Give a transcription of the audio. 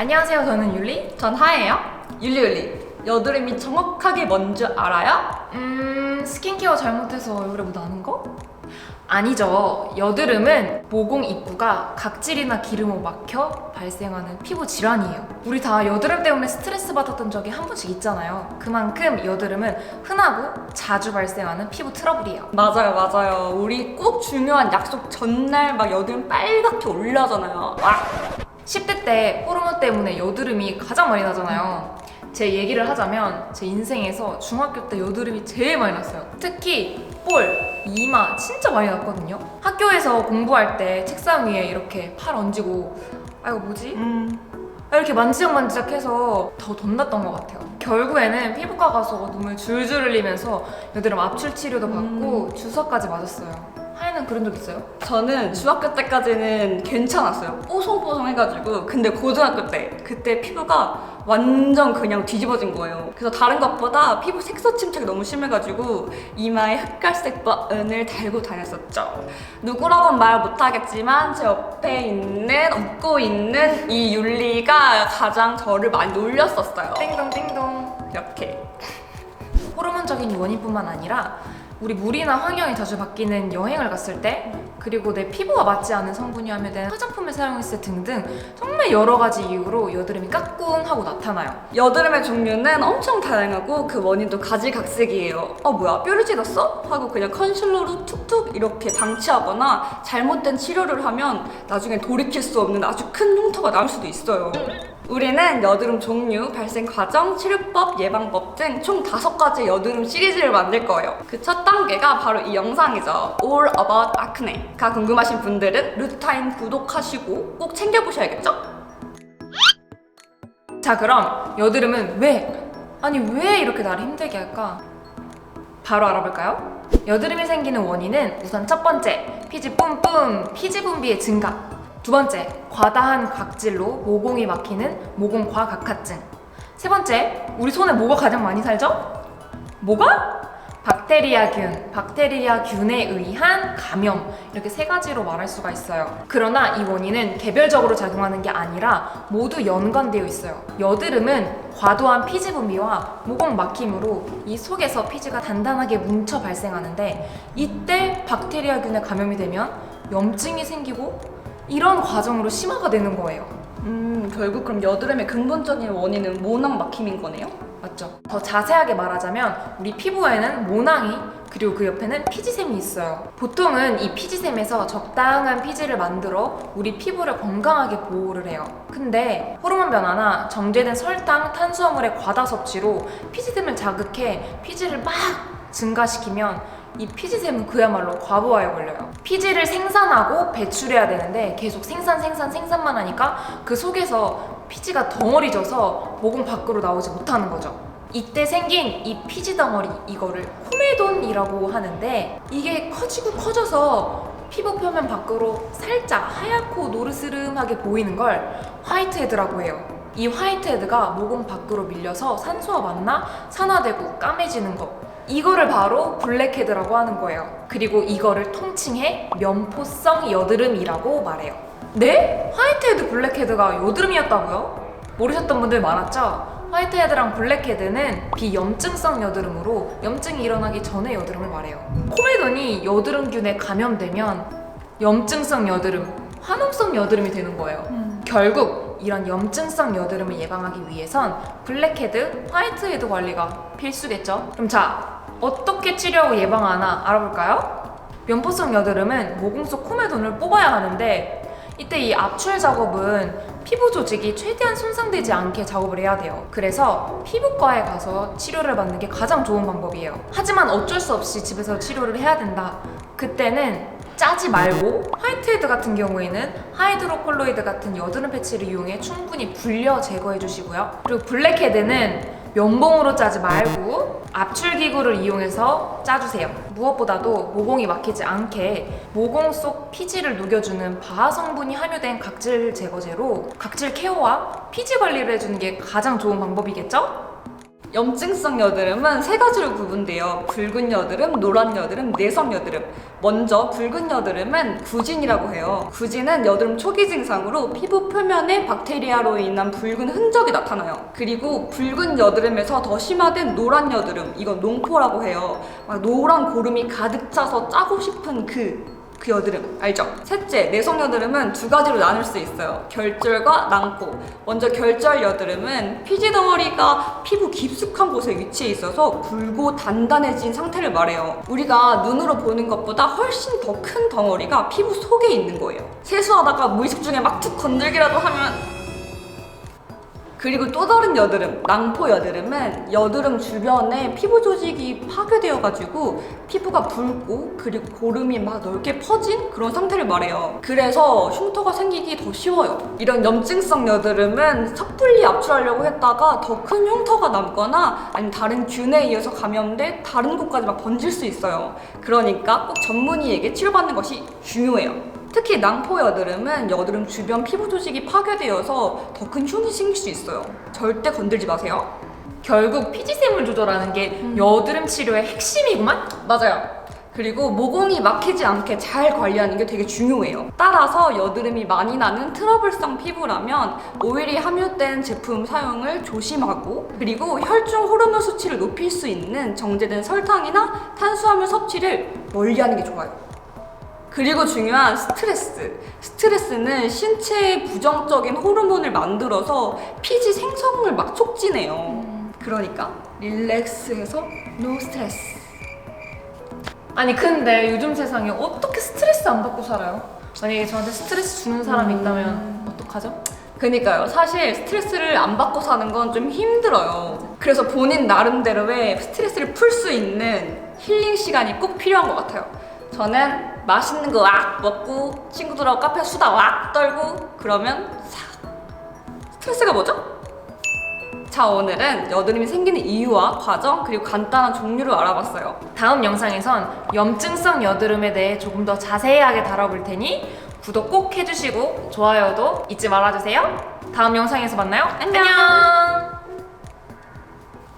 안녕하세요. 저는 율리. 전 하예요. 율리 여드름이 정확하게 뭔지 알아요? 스킨케어 잘못해서 얼굴에 뭐 나는 거? 아니죠. 여드름은 모공 입구가 각질이나 기름으로 막혀 발생하는 피부 질환이에요. 우리 다 여드름 때문에 스트레스 받았던 적이 한 번씩 있잖아요. 그만큼 여드름은 흔하고 자주 발생하는 피부 트러블이에요. 맞아요. 우리 꼭 중요한 약속 전날 막 여드름 빨갛게 올라잖아요. 와! 10대 때 호르몬 때문에 여드름이 가장 많이 나잖아요. 제 얘기를 하자면 제 인생에서 중학교 때 여드름이 제일 많이 났어요. 특히 볼, 이마 진짜 많이 났거든요. 학교에서 공부할 때 책상 위에 이렇게 팔 얹고 아 이거 뭐지? 이렇게 만지작만지작 해서 더 덧났던 것 같아요. 결국에는 피부과 가서 눈물 줄줄 흘리면서 여드름 압출 치료도 받고 주사까지 맞았어요. 하이는 그런 적 있어요? 저는 중학교 때까지는 괜찮았어요. 뽀송뽀송해가지고. 근데 고등학교 때 그때 피부가 완전 그냥 뒤집어진 거예요. 그래서 다른 것보다 피부 색소 침착이 너무 심해가지고 이마에 흑갈색 버튼을 달고 다녔었죠. 누구라고는 말 못하겠지만 제 옆에 있는 웃고 있는 이 율리가 가장 저를 많이 놀렸었어요. 띵동띵동. 이렇게. 호르몬적인 원인뿐만 아니라 우리 물이나 환경이 자주 바뀌는 여행을 갔을 때, 그리고 내 피부와 맞지 않은 성분이 함유된 화장품을 사용했을 때 등등 정말 여러 가지 이유로 여드름이 까꿍하고 나타나요. 여드름의 종류는 엄청 다양하고 그 원인도 가지각색이에요. 뭐야 뾰루 찢었어? 하고 그냥 컨실러로 툭툭 이렇게 방치하거나 잘못된 치료를 하면 나중에 돌이킬 수 없는 아주 큰 흉터가 나올 수도 있어요. 우리는 여드름 종류, 발생 과정, 치료법, 예방법 등 총 5가지 여드름 시리즈를 만들 거예요. 그 첫 단계가 바로 이 영상이죠. All About Acne가 궁금하신 분들은 루타임 구독하시고 꼭 챙겨보셔야겠죠? 자, 그럼 여드름은 왜 이렇게 나를 힘들게 할까? 바로 알아볼까요? 여드름이 생기는 원인은 우선 첫 번째, 피지 뿜뿜, 피지 분비의 증가. 두 번째, 과다한 각질로 모공이 막히는 모공 과각화증. 세 번째, 우리 손에 뭐가 가장 많이 살죠? 뭐가? 박테리아균에 의한 감염. 이렇게 3가지로 말할 수가 있어요. 그러나 이 원인은 개별적으로 작용하는 게 아니라 모두 연관되어 있어요. 여드름은 과도한 피지 분비와 모공 막힘으로 이 속에서 피지가 단단하게 뭉쳐 발생하는데, 이때 박테리아균에 감염이 되면 염증이 생기고 이런 과정으로 심화가 되는 거예요. 결국 그럼 여드름의 근본적인 원인은 모낭 막힘인 거네요? 맞죠? 더 자세하게 말하자면 우리 피부에는 모낭이, 그리고 그 옆에는 피지샘이 있어요. 보통은 이 피지샘에서 적당한 피지를 만들어 우리 피부를 건강하게 보호를 해요. 근데 호르몬 변화나 정제된 설탕, 탄수화물의 과다 섭취로 피지샘을 자극해 피지를 막 증가시키면 이 피지샘은 그야말로 과부하에 걸려요. 피지를 생산하고 배출해야 되는데 계속 생산만 하니까 그 속에서 피지가 덩어리져서 모공 밖으로 나오지 못하는 거죠. 이때 생긴 이 피지 덩어리, 이거를 코메돈이라고 하는데, 이게 커지고 커져서 피부 표면 밖으로 살짝 하얗고 노르스름하게 보이는 걸 화이트헤드라고 해요. 이 화이트헤드가 모공 밖으로 밀려서 산소와 만나 산화되고 까매지는 거, 이거를 바로 블랙헤드라고 하는 거예요. 그리고 이거를 통칭해 면포성 여드름이라고 말해요. 네? 화이트헤드, 블랙헤드가 여드름이었다고요? 모르셨던 분들 많았죠? 화이트헤드랑 블랙헤드는 비염증성 여드름으로 염증이 일어나기 전의 여드름을 말해요. 코메돈이 여드름균에 감염되면 염증성 여드름, 화농성 여드름이 되는 거예요. 결국 이런 염증성 여드름을 예방하기 위해선 블랙헤드, 화이트헤드 관리가 필수겠죠? 그럼 자, 어떻게 치료하고 예방하나 알아볼까요? 면포성 여드름은 모공 속 코메돈을 뽑아야 하는데, 이때 이 압출 작업은 피부 조직이 최대한 손상되지 않게 작업을 해야 돼요. 그래서 피부과에 가서 치료를 받는 게 가장 좋은 방법이에요. 하지만 어쩔 수 없이 집에서 치료를 해야 된다. 그때는 짜지 말고 화이트헤드 같은 경우에는 하이드로콜로이드 같은 여드름 패치를 이용해 충분히 불려 제거해 주시고요. 그리고 블랙헤드는 면봉으로 짜지 말고 압출기구를 이용해서 짜주세요. 무엇보다도 모공이 막히지 않게 모공 속 피지를 녹여주는 바하 성분이 함유된 각질 제거제로 각질 케어와 피지 관리를 해주는 게 가장 좋은 방법이겠죠? 염증성 여드름은 세 가지로 구분돼요. 붉은 여드름, 노란 여드름, 내성 여드름. 먼저 붉은 여드름은 구진이라고 해요. 구진은 여드름 초기 증상으로 피부 표면에 박테리아로 인한 붉은 흔적이 나타나요. 그리고 붉은 여드름에서 더 심화된 노란 여드름, 이건 농포라고 해요. 막 노란 고름이 가득 차서 짜고 싶은 그 여드름 알죠? 셋째, 내성 여드름은 두 가지로 나눌 수 있어요. 결절과 낭포. 먼저 결절 여드름은 피지 덩어리가 피부 깊숙한 곳에 위치해 있어서 굵고 단단해진 상태를 말해요. 우리가 눈으로 보는 것보다 훨씬 더 큰 덩어리가 피부 속에 있는 거예요. 세수하다가 무의식 중에 막 툭 건들기라도 하면. 그리고 또 다른 여드름, 낭포 여드름은 여드름 주변에 피부 조직이 파괴되어가지고 피부가 붉고 그리고 고름이 막 넓게 퍼진 그런 상태를 말해요. 그래서 흉터가 생기기 더 쉬워요. 이런 염증성 여드름은 섣불리 압출하려고 했다가 더 큰 흉터가 남거나 아니면 다른 균에 의해서 감염돼 다른 곳까지 막 번질 수 있어요. 그러니까 꼭 전문의에게 치료받는 것이 중요해요. 특히 낭포 여드름은 여드름 주변 피부 조직이 파괴되어서 더 큰 흉이 생길 수 있어요. 절대 건들지 마세요. 결국 피지샘을 조절하는 게 여드름 치료의 핵심이구만? 맞아요. 그리고 모공이 막히지 않게 잘 관리하는 게 되게 중요해요. 따라서 여드름이 많이 나는 트러블성 피부라면 오일이 함유된 제품 사용을 조심하고, 그리고 혈중 호르몬 수치를 높일 수 있는 정제된 설탕이나 탄수화물 섭취를 멀리하는 게 좋아요. 그리고 중요한 스트레스. 스트레스는 신체에 부정적인 호르몬을 만들어서 피지 생성을 막 촉진해요. 그러니까 릴렉스해서 노 스트레스. 아니 근데 요즘 세상에 어떻게 스트레스 안 받고 살아요? 만약에 저한테 스트레스 주는 사람이 있다면 어떡하죠? 그니까요. 사실 스트레스를 안 받고 사는 건 좀 힘들어요. 그래서 본인 나름대로의 스트레스를 풀 수 있는 힐링 시간이 꼭 필요한 것 같아요. 저는 맛있는 거 왁 먹고 친구들하고 카페 수다 왁 떨고 그러면 싹 스트레스가 뭐죠? 자, 오늘은 여드름이 생기는 이유와 과정 그리고 간단한 종류를 알아봤어요. 다음 영상에선 염증성 여드름에 대해 조금 더 자세하게 다뤄볼 테니 구독 꼭 해주시고 좋아요도 잊지 말아주세요. 다음 영상에서 만나요. 안녕!